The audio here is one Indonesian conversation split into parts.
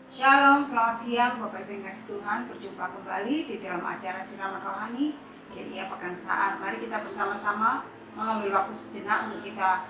Shalom, selamat siang Bapak Ibu yang kasih Tuhan. Berjumpa kembali di dalam acara Siraman Rohani GIA Pekan Saat. Mari kita bersama-sama mengambil waktu sejenak untuk kita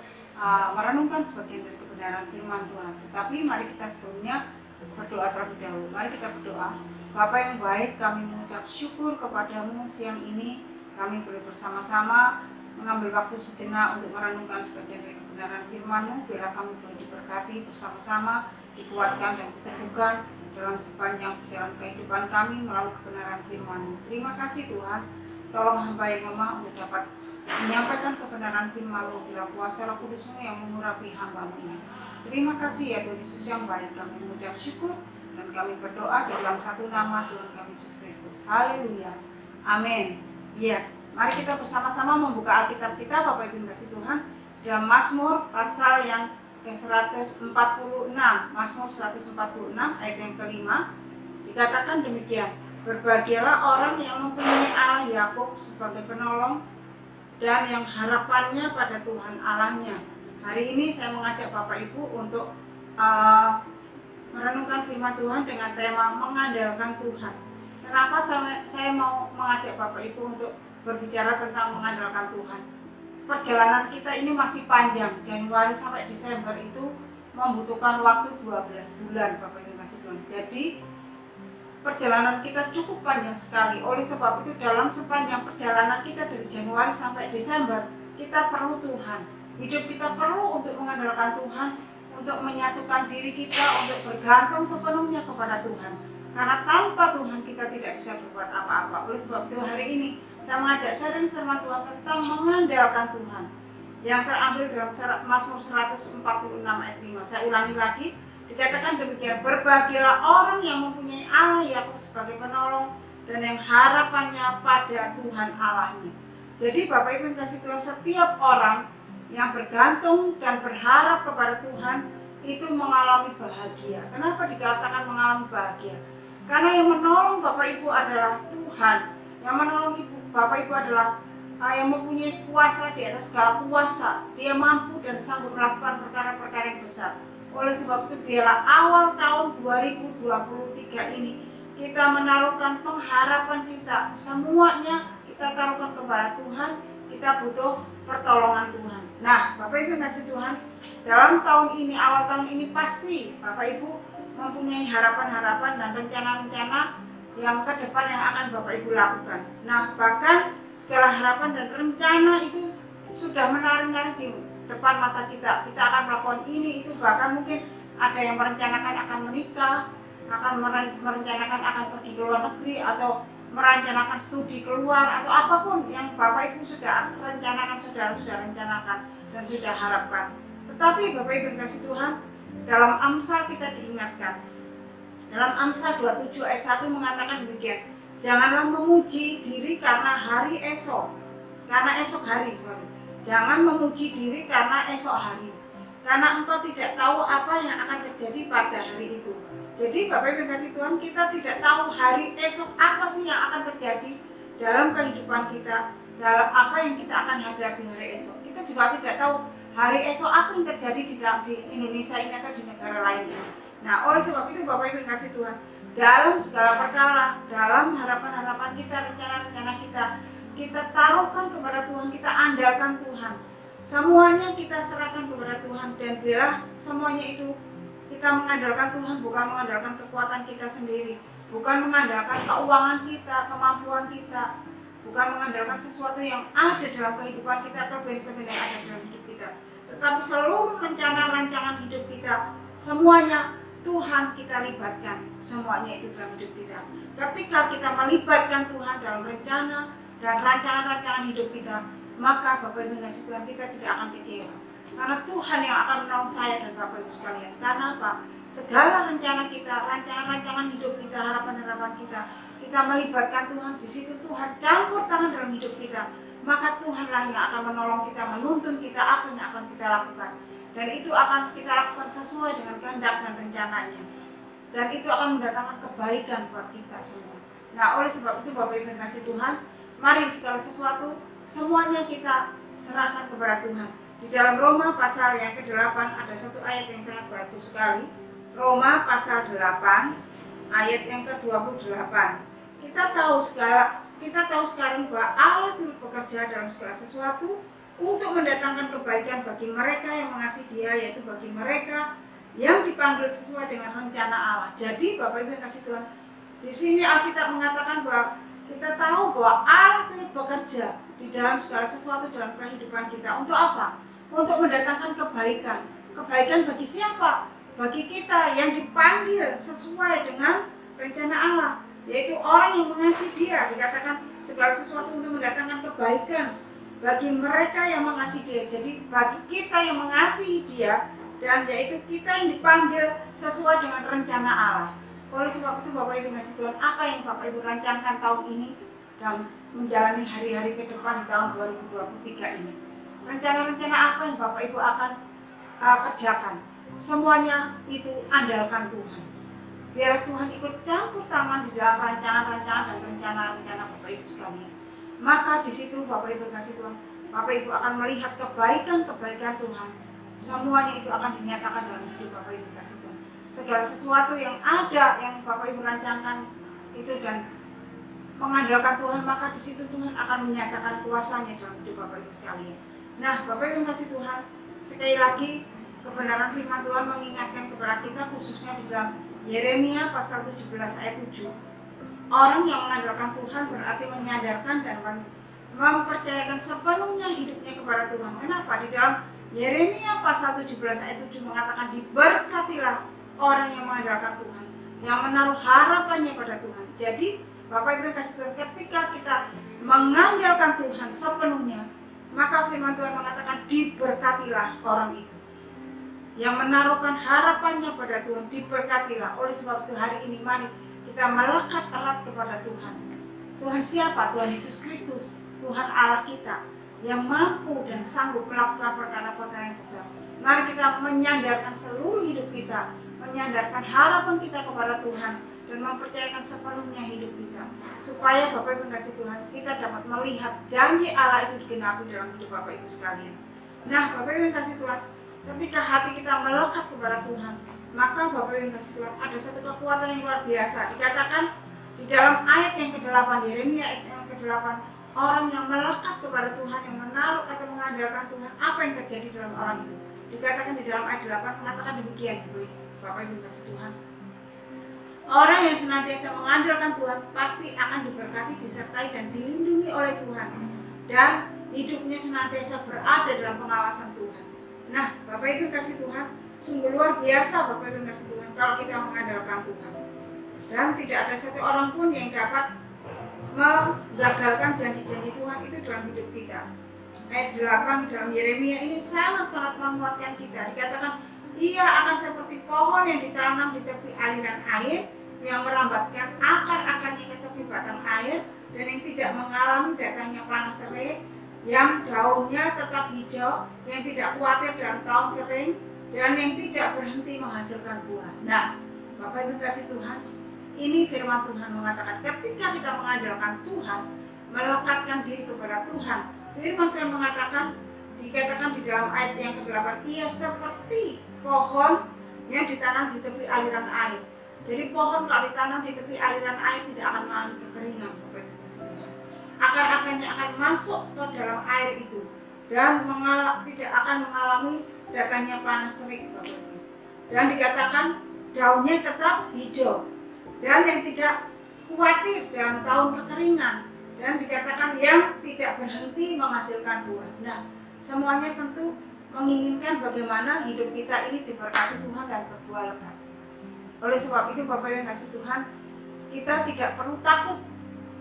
merenungkan sebagian dari kebenaran firman Tuhan. Tetapi mari kita sebelumnya berdoa terlebih dahulu. Mari kita berdoa. Bapa yang baik, kami mengucap syukur kepadamu siang ini. Kami boleh bersama-sama mengambil waktu sejenak untuk merenungkan sebagian dari kebenaran firman-Mu. Biarlah kami boleh diberkati bersama-sama, dikuatkan dan diteguhkan dalam sepanjang perjalanan kehidupan kami melalui kebenaran firman-Mu. Terima kasih Tuhan, tolong hamba yang lemah untuk dapat menyampaikan kebenaran firman-Mu bila kuasa Roh Kudus-Mu yang mengurapi hamba-Mu ini. Terima kasih ya Tuhan Yesus yang baik, kami mengucap syukur dan kami berdoa di dalam satu nama Tuhan kami Yesus Kristus. Haleluya, amin. Ya, mari kita bersama-sama membuka Alkitab kita Bapak Ibu yang kasih Tuhan dalam Mazmur pasal yang ke-146, Mazmur 146 ayat yang kelima, dikatakan demikian: berbahagialah orang yang mempunyai Allah Yakub sebagai penolong dan yang harapannya pada Tuhan Allahnya. Hari ini saya mengajak Bapak Ibu untuk merenungkan firman Tuhan dengan tema mengandalkan Tuhan. Kenapa saya mau mengajak Bapak Ibu untuk berbicara tentang mengandalkan Tuhan? Perjalanan kita ini masih panjang. Januari sampai Desember itu membutuhkan waktu 12 bulan Bapak Ibu kasih Tuhan. Jadi perjalanan kita cukup panjang sekali. Oleh sebab itu dalam sepanjang perjalanan kita dari Januari sampai Desember, kita perlu Tuhan. Hidup kita perlu untuk mengandalkan Tuhan, untuk menyatukan diri kita, untuk bergantung sepenuhnya kepada Tuhan. Karena tanpa Tuhan kita tidak bisa berbuat apa-apa. Oleh sebab itu hari ini saya mengajak sharing firman Tuhan tentang mengandalkan Tuhan, yang terambil dalam Mazmur 146 ayat 5. Saya ulangi lagi, dikatakan demikian: berbahagialah orang yang mempunyai Allah Yakub sebagai penolong dan yang harapannya pada Tuhan Allahnya. Jadi Bapak Ibu yang kasih Tuhan, setiap orang yang bergantung dan berharap kepada Tuhan itu mengalami bahagia. Kenapa dikatakan mengalami bahagia? Karena yang menolong Bapak Ibu adalah Tuhan. Yang menolong Bapak Ibu adalah yang mempunyai kuasa di atas segala kuasa. Dia mampu dan sanggup melakukan perkara-perkara yang besar. Oleh sebab itu biarlah awal tahun 2023 ini kita menaruhkan pengharapan kita, semuanya kita taruhkan kepada Tuhan. Kita butuh pertolongan Tuhan. Nah, Bapak Ibu kasih Tuhan, dalam tahun ini, awal tahun ini pasti Bapak Ibu mempunyai harapan-harapan dan rencana-rencana yang ke depan yang akan Bapak Ibu lakukan. Nah, bahkan segala harapan dan rencana itu sudah menari-nari di depan mata kita. Kita akan melakukan ini, itu, bahkan mungkin ada yang merencanakan akan menikah, akan merencanakan akan pergi ke luar negeri, atau merencanakan studi keluar, atau apapun yang Bapak Ibu sudah rencanakan, sudah rencanakan dan sudah harapkan. Tetapi Bapak Ibu kasih Tuhan, dalam Amsal kita diingatkan. Dalam Amsal 27 ayat 1 mengatakan demikian: janganlah memuji diri karena hari esok. Karena esok hari, Jangan memuji diri karena esok hari. Karena engkau tidak tahu apa yang akan terjadi pada hari itu. Jadi Bapak Ibu kasih Tuhan, kita tidak tahu hari esok apa sih yang akan terjadi dalam kehidupan kita, dalam apa yang kita akan hadapi hari esok. Kita juga tidak tahu hari esok apa yang terjadi di Indonesia ini atau di negara lain ini. Nah, oleh sebab itu Bapak Ibu kasih Tuhan, dalam segala perkara, dalam harapan-harapan kita, rencana-rencana kita taruhkan kepada Tuhan, kita andalkan Tuhan. Semuanya kita serahkan kepada Tuhan, dan biarlah semuanya itu kita mengandalkan Tuhan, bukan mengandalkan kekuatan kita sendiri, bukan mengandalkan keuangan kita, kemampuan kita, bukan mengandalkan sesuatu yang ada dalam kehidupan kita, kelebihan-kelebihan yang ada dalam hidup kita. Tetapi seluruh rencana-rancangan hidup kita, semuanya Tuhan kita libatkan, semuanya itu dalam hidup kita. Ketika kita melibatkan Tuhan dalam rencana dan rancangan-rancangan hidup kita, maka Bapak Ibu kasih Tuhan, kita tidak akan kecewa. Karena Tuhan yang akan menolong saya dan Bapak Ibu sekalian. Karena apa? Segala rencana kita, rancangan-rancangan hidup kita, harapan-harapan kita melibatkan Tuhan. Di situ Tuhan campur tangan dalam hidup kita. Maka Tuhanlah yang akan menolong kita, menuntun kita apa yang akan kita lakukan. Dan itu akan kita lakukan sesuai dengan kehendak dan rencananya. Dan itu akan mendatangkan kebaikan buat kita semua. Nah, oleh sebab itu Bapak Ibu kasih Tuhan, mari segala sesuatu semuanya kita serahkan kepada Tuhan. Di dalam Roma pasal yang ke-8 ada satu ayat yang sangat bagus sekali. Roma pasal 8 ayat yang ke-28. Kita tahu sekarang bahwa Allah turut bekerja dalam segala sesuatu untuk mendatangkan kebaikan bagi mereka yang mengasihi Dia, yaitu bagi mereka yang dipanggil sesuai dengan rencana Allah. Jadi Bapak Ibu yang kasih Tuhan, di sini Alkitab mengatakan bahwa kita tahu bahwa Allah turut bekerja di dalam segala sesuatu dalam kehidupan kita. Untuk apa? Untuk mendatangkan kebaikan. Kebaikan bagi siapa? Bagi kita yang dipanggil sesuai dengan rencana Allah, yaitu orang yang mengasihi Dia. Dikatakan segala sesuatu untuk mendatangkan kebaikan bagi mereka yang mengasihi Dia. Jadi bagi kita yang mengasihi Dia, dan yaitu kita yang dipanggil sesuai dengan rencana Allah. Oleh sebab itu Bapak Ibu kasih Tuhan, apa yang Bapak Ibu rancangkan tahun ini dan menjalani hari-hari ke depan di tahun 2023 ini? Rencana-rencana apa yang Bapak Ibu akan kerjakan? Semuanya itu andalkan Tuhan. Biar Tuhan ikut campur tangan di dalam rancangan-rancangan dan rencana-rencana Bapak Ibu sekalian. Maka di situ Bapak Ibu kasih Tuhan, Bapak Ibu akan melihat kebaikan-kebaikan Tuhan. Semuanya itu akan dinyatakan dalam hidup Bapak Ibu kasih Tuhan. Segala sesuatu yang ada yang Bapak Ibu rancangkan itu dan mengandalkan Tuhan, maka di situ Tuhan akan menyatakan kuasanya dalam hidup Bapak Ibu sekalian. Nah, Bapak Ibu kasih Tuhan, sekali lagi kebenaran firman Tuhan mengingatkan kepada kita khususnya di dalam Yeremia pasal 17 ayat 7. Orang yang mengandalkan Tuhan berarti menyadarkan dan mempercayakan sepenuhnya hidupnya kepada Tuhan. Kenapa? Di dalam Yeremia pasal 17 ayat 7 mengatakan, diberkatilah orang yang mengandalkan Tuhan, yang menaruh harapannya pada Tuhan. Jadi Bapak Ibu kasih Tuhan, ketika kita mengandalkan Tuhan sepenuhnya, maka firman Tuhan mengatakan diberkatilah orang itu yang menaruhkan harapannya pada Tuhan, diberkatilah. Oleh sebab itu hari ini mari kita melekat erat kepada Tuhan. Tuhan siapa? Tuhan Yesus Kristus, Tuhan Allah kita yang mampu dan sanggup melakukan perkara-perkara yang besar. Mari kita menyandarkan seluruh hidup kita, menyandarkan harapan kita kepada Tuhan dan mempercayakan sepenuhnya hidup kita, supaya Bapak Ibu kasih Tuhan, kita dapat melihat janji Allah itu digenapi dalam hidup Bapak Ibu sekalian. Nah, Bapak Ibu kasih Tuhan, ketika hati kita melekat kepada Tuhan, maka Bapak Ibu kasih Tuhan, ada satu kekuatan yang luar biasa. Dikatakan di dalam ayat yang ke-8, Yeremia ayat yang ke-8, orang yang melekat kepada Tuhan, yang menaruh atau mengandalkan Tuhan, apa yang terjadi dalam orang itu? Dikatakan di dalam ayat 8 mengatakan demikian, Bapak Ibu kasih Tuhan. Orang yang senantiasa mengandalkan Tuhan pasti akan diberkati, disertai dan dilindungi oleh Tuhan, dan hidupnya senantiasa berada dalam pengawasan Tuhan. Nah, Bapak Ibu kasih Tuhan, sungguh luar biasa Bapak Ibu kasih Tuhan kalau kita mengandalkan Tuhan. Dan tidak ada satu orang pun yang dapat menggagalkan janji-janji Tuhan itu dalam hidup kita. Ayat 8 dalam Yeremia ini sangat-sangat menguatkan kita. Dikatakan, ia akan seperti pohon yang ditanam di tepi aliran air, yang merambatkan akar-akarnya ke tepi batang air, dan yang tidak mengalami datangnya panas terik, yang daunnya tetap hijau, yang tidak khawatir dalam tahun kering, dan yang tidak berhenti menghasilkan buah. Nah, Bapak Ibu kasih Tuhan, ini firman Tuhan mengatakan ketika kita mengandalkan Tuhan, melekatkan diri kepada Tuhan, firman Tuhan mengatakan, dikatakan di dalam ayat yang ke-8, ia seperti pohon yang ditanam di tepi aliran air. Jadi pohon kalau ditanam di tepi aliran air tidak akan mengalami kekeringan, Bapak Ibu kasih Tuhan. Akar-akarnya akan masuk ke dalam air itu dan tidak akan mengalami datangnya panas terik, Bapak Ibu. Dan dikatakan daunnya tetap hijau dan yang tidak khawatir dalam tahun kekeringan, dan dikatakan yang tidak berhenti menghasilkan buah. Nah, semuanya tentu menginginkan bagaimana hidup kita ini diberkati Tuhan dan berbuah lebat. Oleh sebab itu Bapak yang kasih Tuhan, kita tidak perlu takut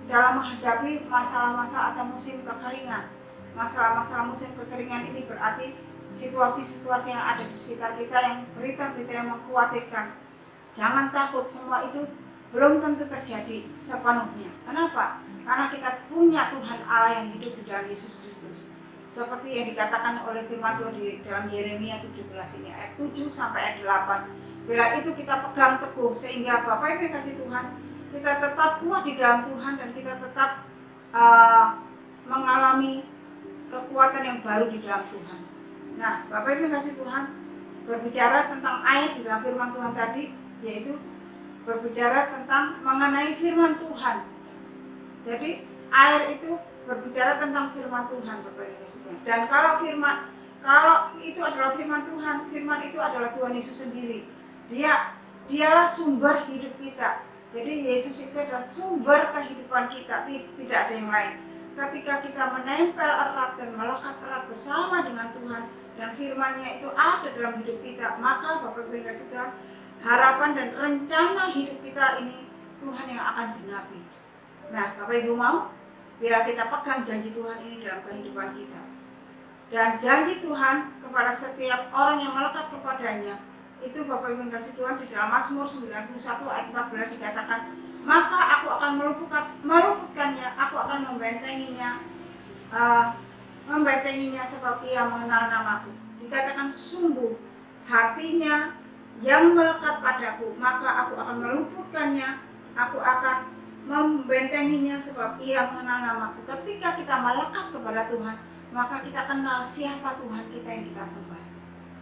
dalam menghadapi masalah-masalah atau musim kekeringan. Masalah-masalah musim kekeringan ini berarti situasi-situasi yang ada di sekitar kita, yang berita-berita yang mengkhawatirkan. Jangan takut, semua itu belum tentu terjadi sepenuhnya. Kenapa? Karena kita punya Tuhan Allah yang hidup di dalam Yesus Kristus. Seperti yang dikatakan oleh firman Tuhan di dalam Yeremia 17 ini, ayat 7 sampai ayat 8. Bila itu kita pegang teguh, sehingga Bapak Ibu kasih Tuhan, kita tetap kuat di dalam Tuhan dan kita tetap mengalami kekuatan yang baru di dalam Tuhan. Nah, Bapak Ibu kasih Tuhan, berbicara tentang air di dalam firman Tuhan tadi, yaitu berbicara tentang mengenai firman Tuhan. Jadi air itu berbicara tentang firman Tuhan, Bapak Ibu sekalian. Dan kalau itu adalah firman Tuhan, firman itu adalah Tuhan Yesus sendiri. Dialah sumber hidup kita. Jadi Yesus itu adalah sumber kehidupan kita, tidak ada yang lain. Ketika kita menempel erat dan melekat erat bersama dengan Tuhan dan firman-Nya itu ada dalam hidup kita, maka Bapak Ibu sekalian, harapan dan rencana hidup kita ini Tuhan yang akan genapi. Nah, Bapak Ibu mau biar kita pegang janji Tuhan ini dalam kehidupan kita. Dan janji Tuhan kepada setiap orang yang melekat kepadanya, itu Bapak Ibu kasih Tuhan di dalam Mazmur 91 ayat 14 dikatakan, maka aku akan meluputkannya, aku akan membentenginya sebab ia mengenal namaku. Dikatakan sungguh hatinya yang melekat padaku, maka aku akan meluputkannya, aku akan membentenginya sebab ia mengenal namaku. Ketika kita melekat kepada Tuhan, maka kita kenal siapa Tuhan kita yang kita sembah.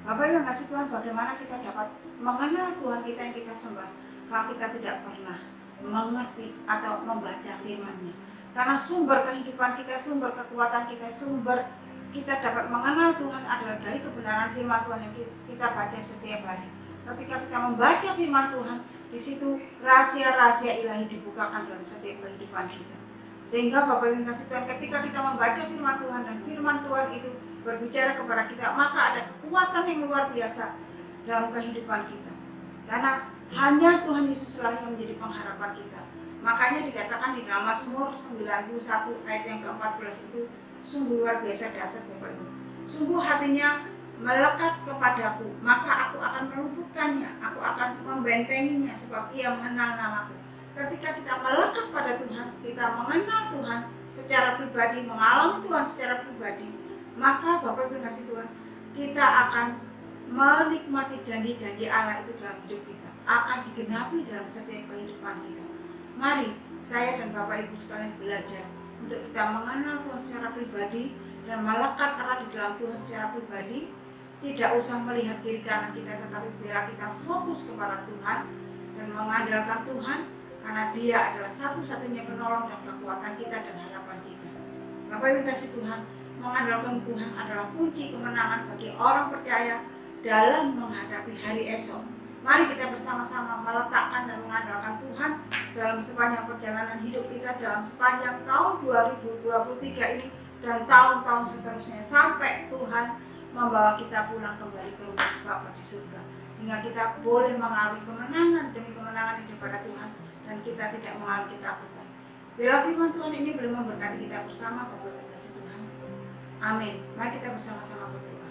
Bapak Ibu kasih Tuhan, bagaimana kita dapat mengenal Tuhan kita yang kita sembah kalau kita tidak pernah mengerti atau membaca firman-Nya. Karena sumber kehidupan kita, sumber kekuatan kita, sumber kita dapat mengenal Tuhan adalah dari kebenaran firman Tuhan yang kita baca setiap hari. Ketika kita membaca firman Tuhan, di situ rahasia-rahasia ilahi dibukakan dalam setiap kehidupan kita. Sehingga Bapak Ibu kasih Tuhan, ketika kita membaca firman Tuhan dan firman Tuhan itu berbicara kepada kita, maka ada kekuatan yang luar biasa dalam kehidupan kita. Karena hanya Tuhan Yesuslah yang menjadi pengharapan kita. Makanya dikatakan di dalam Mazmur 91 ayat yang ke-14 itu sungguh luar biasa dahsyat Bapak Ibu. Sungguh hatinya melekat kepadaku, maka aku akan meluputkannya, aku akan membentenginya sebab ia mengenal namaku. Ketika kita melekat pada Tuhan, kita mengenal Tuhan secara pribadi, mengalami Tuhan secara pribadi, maka Bapak Ibu kasih Tuhan, kita akan menikmati janji-janji Allah itu dalam hidup kita, akan digenapi dalam setiap kehidupan kita. Mari saya dan Bapak Ibu sekalian belajar untuk kita mengenal Tuhan secara pribadi dan melekat erat di dalam Tuhan secara pribadi. Tidak usah melihat kiri kanan kita, tetapi biar kita fokus kepada Tuhan dan mengandalkan Tuhan, karena Dia adalah satu-satunya penolong dan kekuatan kita dan harapan kita. Bapak Ibu kasih Tuhan, mengandalkan Tuhan adalah kunci kemenangan bagi orang percaya dalam menghadapi hari esok. Mari kita bersama-sama meletakkan dan mengandalkan Tuhan dalam sepanjang perjalanan hidup kita, dalam sepanjang tahun 2023 ini dan tahun-tahun seterusnya, sampai Tuhan membawa kita pulang kembali ke rumah Bapa di surga, sehingga kita boleh mengalami kemenangan demi kemenangan di depan Tuhan dan kita tidak mengalami ketakutan. Bila firman Tuhan ini boleh memberkati kita bersama, Bapak Ibu kasih Tuhan. Amin. Mari kita bersama-sama berdoa.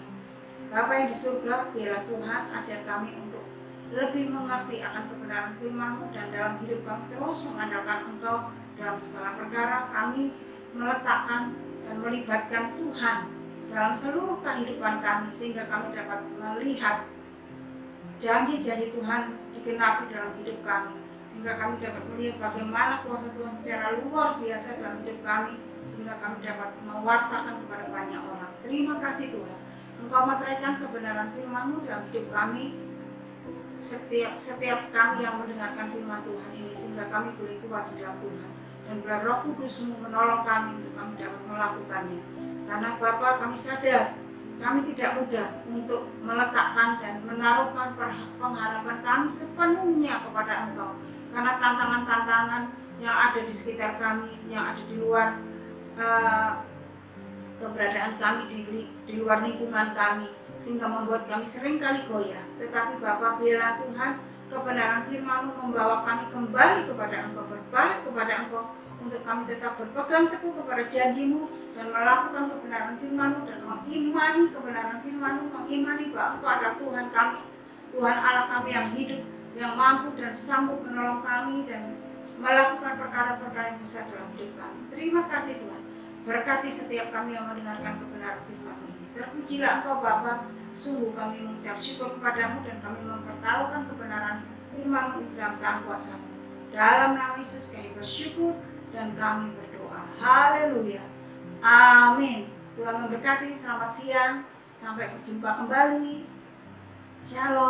Bapa yang di surga, biarlah Tuhan ajar kami untuk lebih mengerti akan kebenaran firman-Mu, dan dalam hidup kami terus mengandalkan Engkau dalam segala perkara. Kami meletakkan dan melibatkan Tuhan dalam seluruh kehidupan kami, sehingga kami dapat melihat janji-janji Tuhan digenapi dalam hidup kami, sehingga kami dapat melihat bagaimana kuasa Tuhan secara luar biasa dalam hidup kami, sehingga kami dapat mewartakan kepada banyak orang. Terima kasih Tuhan, Engkau meteraikan kebenaran firman-Mu dalam hidup kami, setiap kami yang mendengarkan firman Tuhan ini, sehingga kami boleh kuat di dalam Tuhan, dan biar Roh Kudus-Mu menolong kami untuk kami dapat melakukannya. Karena Bapa, kami sadar kami tidak mudah untuk meletakkan dan menaruhkan pengharapan kami sepenuhnya kepada Engkau, karena tantangan-tantangan yang ada di sekitar kami, yang ada di luar keberadaan kami, di luar lingkungan kami, sehingga membuat kami seringkali goyah. Tetapi Bapa, bila Tuhan kebenaran firman-Mu membawa kami kembali kepada Engkau, berbalik kepada Engkau, untuk kami tetap berpegang teguh kepada janji-Mu dan melakukan kebenaran firman-Mu dan mengimani kebenaran firman-Mu, mengimani bahwa Engkau adalah Tuhan kami, Tuhan Allah kami yang hidup, yang mampu dan sanggup menolong kami dan melakukan perkara-perkara yang besar dalam hidup kami. Terima kasih Tuhan, berkati setiap kami yang mendengarkan kebenaran firman-Mu ini. Terpujilah Engkau Bapa, sungguh kami mengucap syukur kepadamu dan kami mempertaruhkan kebenaran firman-Mu dalam tangan kuasa-Mu. Dalam nama Yesus kami bersyukur dan kami berdoa. Haleluya. Amin. Tuhan memberkati. Selamat siang. Sampai berjumpa kembali. Shalom.